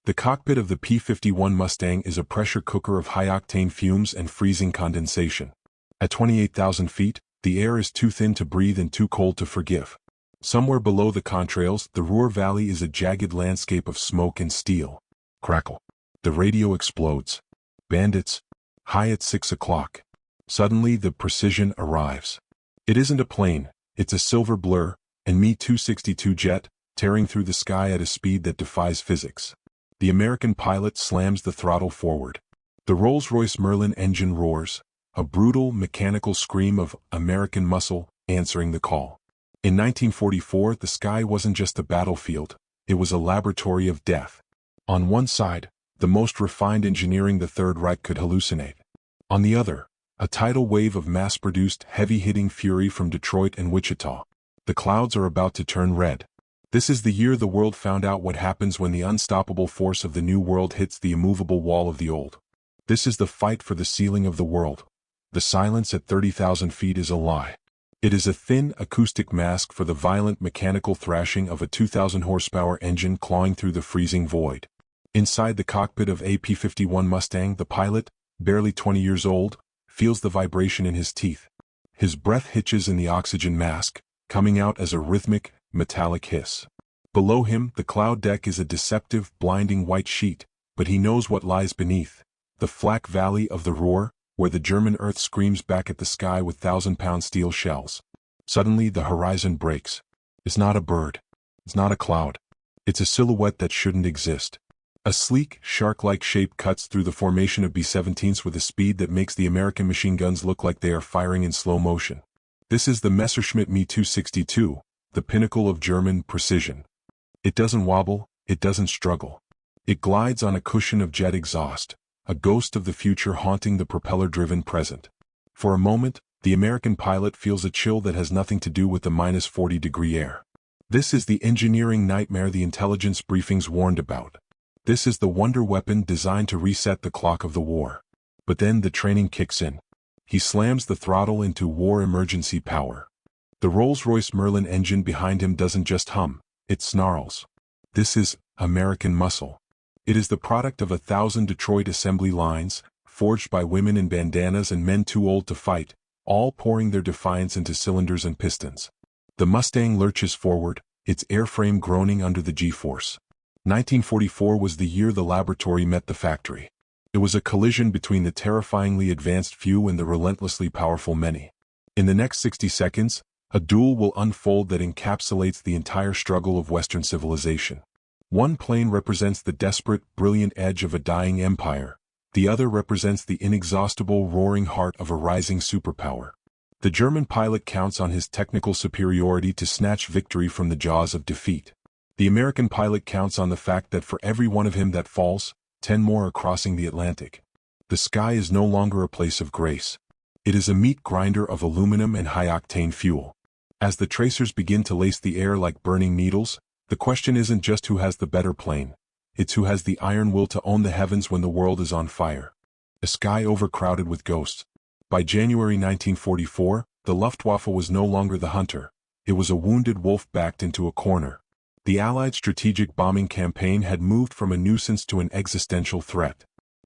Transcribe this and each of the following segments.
The cockpit of the P-51 Mustang is a pressure cooker of high-octane fumes and freezing condensation. At 28,000 feet, the air is too thin to breathe and too cold to forgive. Somewhere below the contrails, the Ruhr Valley is a jagged landscape of smoke and steel. Crackle. The radio explodes. Bandits. High at 6 o'clock. Suddenly the precision arrives. It isn't a plane, it's a silver blur, an Me-262 jet, tearing through the sky at a speed that defies physics. The American pilot slams the throttle forward. The Rolls-Royce Merlin engine roars, a brutal mechanical scream of American muscle answering the call. In 1944, the sky wasn't just a battlefield, it was a laboratory of death. On one side, the most refined engineering the Third Reich could hallucinate. On the other, a tidal wave of mass-produced, heavy-hitting fury from Detroit and Wichita. The clouds are about to turn red. This is the year the world found out what happens when the unstoppable force of the new world hits the immovable wall of the old. This is the fight for the ceiling of the world. The silence at 30,000 feet is a lie. It is a thin, acoustic mask for the violent mechanical thrashing of a 2,000 horsepower engine clawing through the freezing void. Inside the cockpit of a P-51 Mustang, the pilot, barely 20 years old, feels the vibration in his teeth. His breath hitches in the oxygen mask, coming out as a rhythmic, metallic hiss. Below him, the cloud deck is a deceptive, blinding white sheet, but he knows what lies beneath. The flak valley of the Ruhr, where the German earth screams back at the sky with 1,000-pound steel shells. Suddenly, the horizon breaks. It's not a bird. It's not a cloud. It's a silhouette that shouldn't exist. A sleek, shark-like shape cuts through the formation of B-17s with a speed that makes the American machine guns look like they are firing in slow motion. This is the Messerschmitt Me-262, the pinnacle of German precision. It doesn't wobble, it doesn't struggle. It glides on a cushion of jet exhaust, a ghost of the future haunting the propeller-driven present. For a moment, the American pilot feels a chill that has nothing to do with the -40-degree air. This is the engineering nightmare the intelligence briefings warned about. This is the wonder weapon designed to reset the clock of the war. But then the training kicks in. He slams the throttle into war emergency power. The Rolls-Royce Merlin engine behind him doesn't just hum, it snarls. This is American muscle. It is the product of 1,000 Detroit assembly lines, forged by women in bandanas and men too old to fight, all pouring their defiance into cylinders and pistons. The Mustang lurches forward, its airframe groaning under the G-force. 1944 was the year the laboratory met the factory. It was a collision between the terrifyingly advanced few and the relentlessly powerful many. In the next 60 seconds, a duel will unfold that encapsulates the entire struggle of Western civilization. One plane represents the desperate, brilliant edge of a dying empire. The other represents the inexhaustible, roaring heart of a rising superpower. The German pilot counts on his technical superiority to snatch victory from the jaws of defeat. The American pilot counts on the fact that for every one of him that falls, 10 more are crossing the Atlantic. The sky is no longer a place of grace. It is a meat grinder of aluminum and high-octane fuel. As the tracers begin to lace the air like burning needles, the question isn't just who has the better plane, it's who has the iron will to own the heavens when the world is on fire. A sky overcrowded with ghosts. By January 1944, the Luftwaffe was no longer the hunter, it was a wounded wolf backed into a corner. The Allied strategic bombing campaign had moved from a nuisance to an existential threat.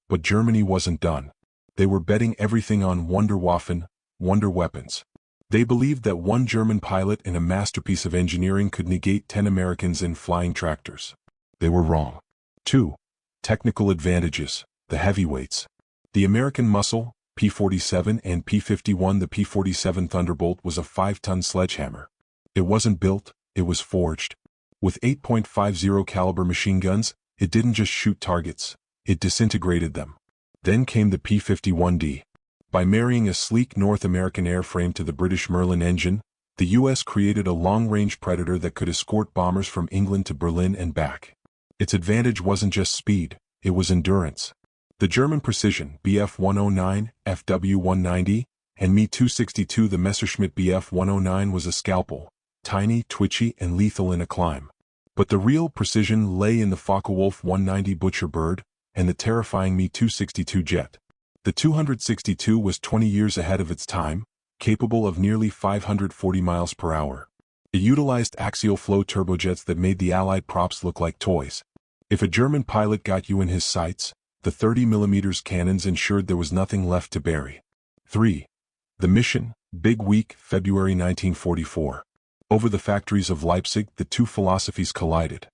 But Germany wasn't done. They were betting everything on Wunderwaffen, wonder weapons. They believed that one German pilot in a masterpiece of engineering could negate 10 Americans in flying tractors. They were wrong. 2. Technical advantages, the heavyweights. The American muscle, P-47 and P-51. The P-47 Thunderbolt was a 5-ton sledgehammer. It wasn't built, it was forged. With 8.50 caliber machine guns, it didn't just shoot targets, it disintegrated them. Then came the P-51D. By marrying a sleek North American airframe to the British Merlin engine, the U.S. created a long-range Predator that could escort bombers from England to Berlin and back. Its advantage wasn't just speed, it was endurance. The German precision Bf-109, Fw-190, and Me-262. The Messerschmitt Bf-109 was a scalpel, tiny, twitchy, and lethal in a climb. But the real precision lay in the Focke-Wulf 190 Butcher Bird and the terrifying Me-262 jet. The 262 was 20 years ahead of its time, capable of nearly 540 miles per hour. It utilized axial flow turbojets that made the Allied props look like toys. If a German pilot got you in his sights, the 30mm cannons ensured there was nothing left to bury. 3. The mission, Big Week, February 1944. Over the factories of Leipzig, the two philosophies collided.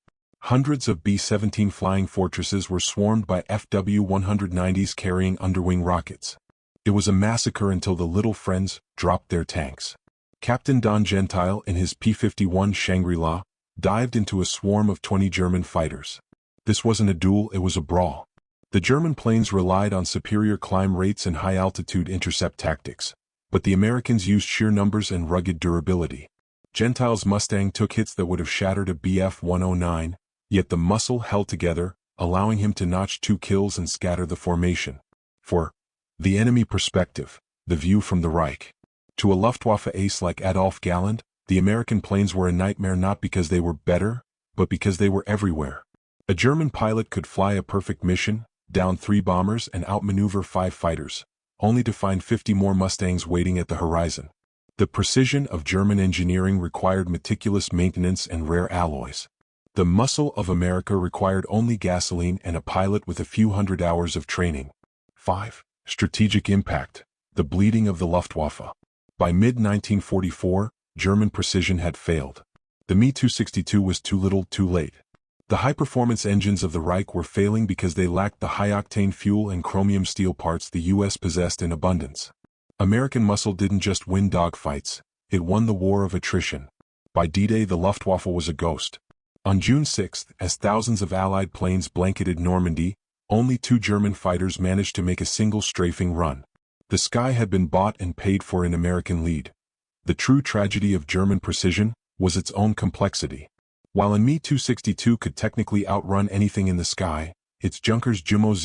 Hundreds of B-17 flying fortresses were swarmed by FW-190s carrying underwing rockets. It was a massacre until the little friends dropped their tanks. Captain Don Gentile in his P-51 Shangri-La dived into a swarm of 20 German fighters. This wasn't a duel, it was a brawl. The German planes relied on superior climb rates and high-altitude intercept tactics, but the Americans used sheer numbers and rugged durability. Gentile's Mustang took hits that would have shattered a Bf-109, yet the muscle held together, allowing him to notch 2 kills and scatter the formation. 4. The enemy perspective, the view from the Reich. To a Luftwaffe ace like Adolf Galland, the American planes were a nightmare not because they were better, but because they were everywhere. A German pilot could fly a perfect mission, down 3 bombers and outmaneuver 5 fighters, only to find 50 more Mustangs waiting at the horizon. The precision of German engineering required meticulous maintenance and rare alloys. The muscle of America required only gasoline and a pilot with a few hundred hours of training. 5. Strategic impact, the bleeding of the Luftwaffe. By mid-1944, German precision had failed. The Me-262 was too little, too late. The high-performance engines of the Reich were failing because they lacked the high-octane fuel and chromium steel parts the U.S. possessed in abundance. American muscle didn't just win dogfights, it won the war of attrition. By D-Day the Luftwaffe was a ghost. On June 6, as thousands of Allied planes blanketed Normandy, only 2 German fighters managed to make a single strafing run. The sky had been bought and paid for in American lead. The true tragedy of German precision was its own complexity. While a Me-262 could technically outrun anything in the sky, its Junkers Jumo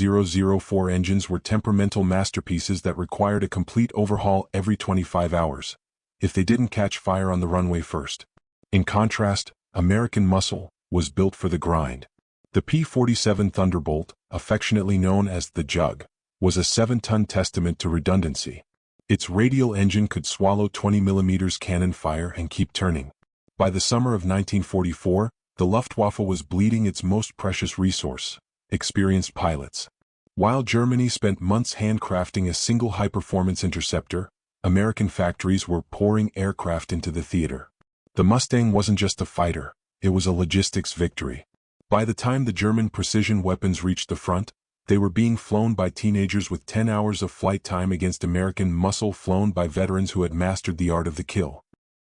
004 engines were temperamental masterpieces that required a complete overhaul every 25 hours, if they didn't catch fire on the runway first. In contrast, American muscle was built for the grind. The P-47 Thunderbolt, affectionately known as the Jug, was a 7-ton testament to redundancy. Its radial engine could swallow 20mm cannon fire and keep turning. By the summer of 1944, the Luftwaffe was bleeding its most precious resource, experienced pilots. While Germany spent months handcrafting a single high-performance interceptor, American factories were pouring aircraft into the theater. The Mustang wasn't just a fighter, it was a logistics victory. By the time the German precision weapons reached the front, they were being flown by teenagers with 10 hours of flight time against American muscle flown by veterans who had mastered the art of the kill.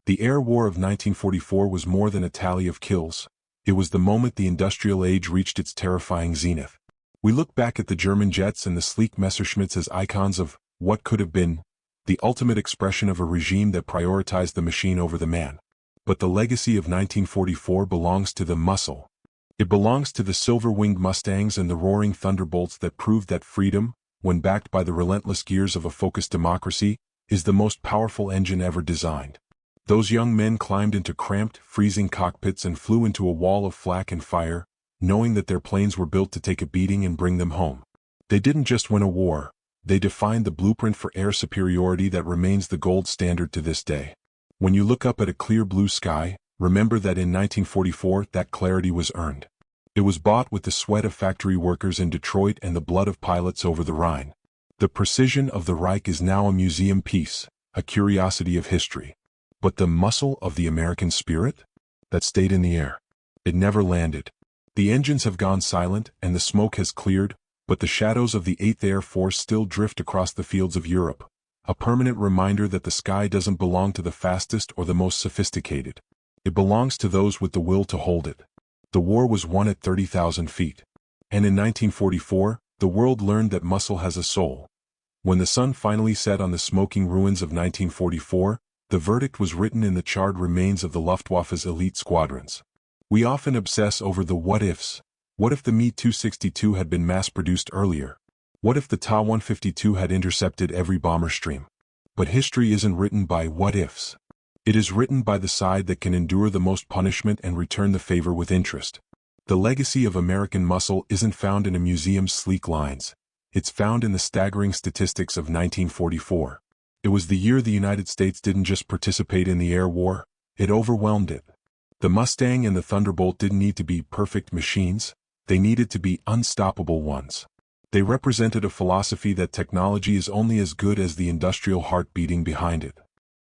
The air war of 1944 was more than a tally of kills. It was the moment the industrial age reached its terrifying zenith. We look back at the German jets and the sleek Messerschmitts as icons of what could have been, the ultimate expression of a regime that prioritized the machine over the man. But the legacy of 1944 belongs to the muscle. It belongs to the silver-winged Mustangs and the roaring thunderbolts that proved that freedom, when backed by the relentless gears of a focused democracy, is the most powerful engine ever designed. Those young men climbed into cramped, freezing cockpits and flew into a wall of flak and fire, knowing that their planes were built to take a beating and bring them home. They didn't just win a war, they defined the blueprint for air superiority that remains the gold standard to this day. When you look up at a clear blue sky, remember that in 1944 that clarity was earned. It was bought with the sweat of factory workers in Detroit and the blood of pilots over the Rhine. The precision of the Reich is now a museum piece, a curiosity of history. But the muscle of the American spirit? That stayed in the air. It never landed. The engines have gone silent and the smoke has cleared, but the shadows of the 8th Air Force still drift across the fields of Europe, a permanent reminder that the sky doesn't belong to the fastest or the most sophisticated. It belongs to those with the will to hold it. The war was won at 30,000 feet. And in 1944, the world learned that muscle has a soul. When the sun finally set on the smoking ruins of 1944, the verdict was written in the charred remains of the Luftwaffe's elite squadrons. We often obsess over the what-ifs. What if the Me-262 had been mass-produced earlier? What if the Ta-152 had intercepted every bomber stream? But history isn't written by what-ifs. It is written by the side that can endure the most punishment and return the favor with interest. The legacy of American muscle isn't found in a museum's sleek lines. It's found in the staggering statistics of 1944. It was the year the United States didn't just participate in the air war, it overwhelmed it. The Mustang and the Thunderbolt didn't need to be perfect machines, they needed to be unstoppable ones. They represented a philosophy that technology is only as good as the industrial heart beating behind it.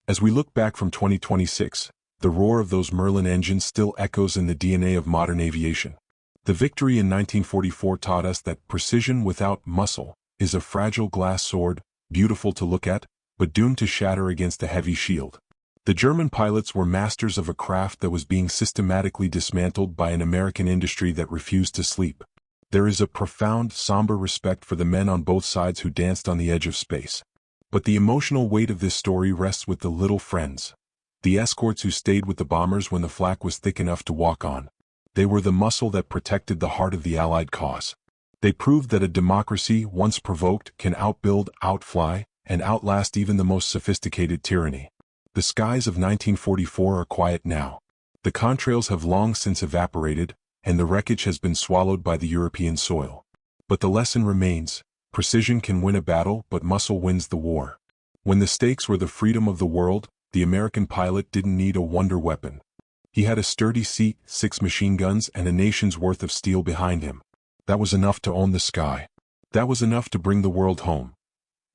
As we look back from 2026, the roar of those Merlin engines still echoes in the DNA of modern aviation. The victory in 1944 taught us that precision without muscle is a fragile glass sword, beautiful to look at, but doomed to shatter against a heavy shield. The German pilots were masters of a craft that was being systematically dismantled by an American industry that refused to sleep. There is a profound, somber respect for the men on both sides who danced on the edge of space. But the emotional weight of this story rests with the little friends. The escorts who stayed with the bombers when the flak was thick enough to walk on. They were the muscle that protected the heart of the Allied cause. They proved that a democracy, once provoked, can outbuild, outfly, and outlast even the most sophisticated tyranny. The skies of 1944 are quiet now. The contrails have long since evaporated, and the wreckage has been swallowed by the European soil. But the lesson remains: precision can win a battle, but muscle wins the war. When the stakes were the freedom of the world, the American pilot didn't need a wonder weapon. He had a sturdy seat, 6 machine guns, and a nation's worth of steel behind him. That was enough to own the sky. That was enough to bring the world home.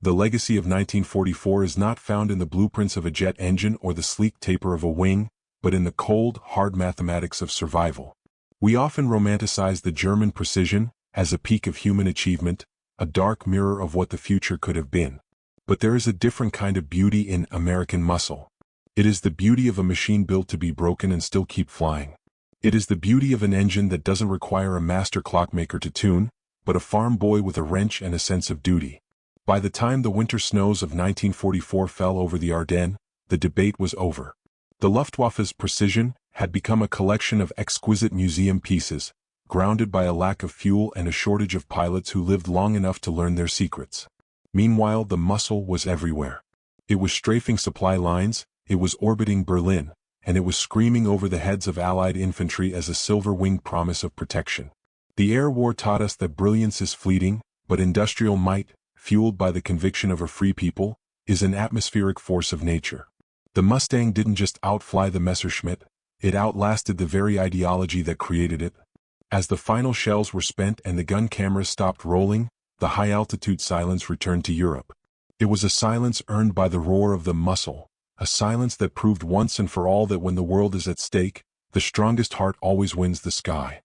The legacy of 1944 is not found in the blueprints of a jet engine or the sleek taper of a wing, but in the cold, hard mathematics of survival. We often romanticize the German precision as a peak of human achievement, a dark mirror of what the future could have been. But there is a different kind of beauty in American muscle. It is the beauty of a machine built to be broken and still keep flying. It is the beauty of an engine that doesn't require a master clockmaker to tune, but a farm boy with a wrench and a sense of duty. By the time the winter snows of 1944 fell over the Ardennes, the debate was over. The Luftwaffe's precision had become a collection of exquisite museum pieces, grounded by a lack of fuel and a shortage of pilots who lived long enough to learn their secrets. Meanwhile, the muscle was everywhere. It was strafing supply lines, it was orbiting Berlin, and it was screaming over the heads of Allied infantry as a silver-winged promise of protection. The air war taught us that brilliance is fleeting, but industrial might, fueled by the conviction of a free people, is an atmospheric force of nature. The Mustang didn't just outfly the Messerschmitt, it outlasted the very ideology that created it. As the final shells were spent and the gun cameras stopped rolling, the high-altitude silence returned to Europe. It was a silence earned by the roar of the muscle, a silence that proved once and for all that when the world is at stake, the strongest heart always wins the sky.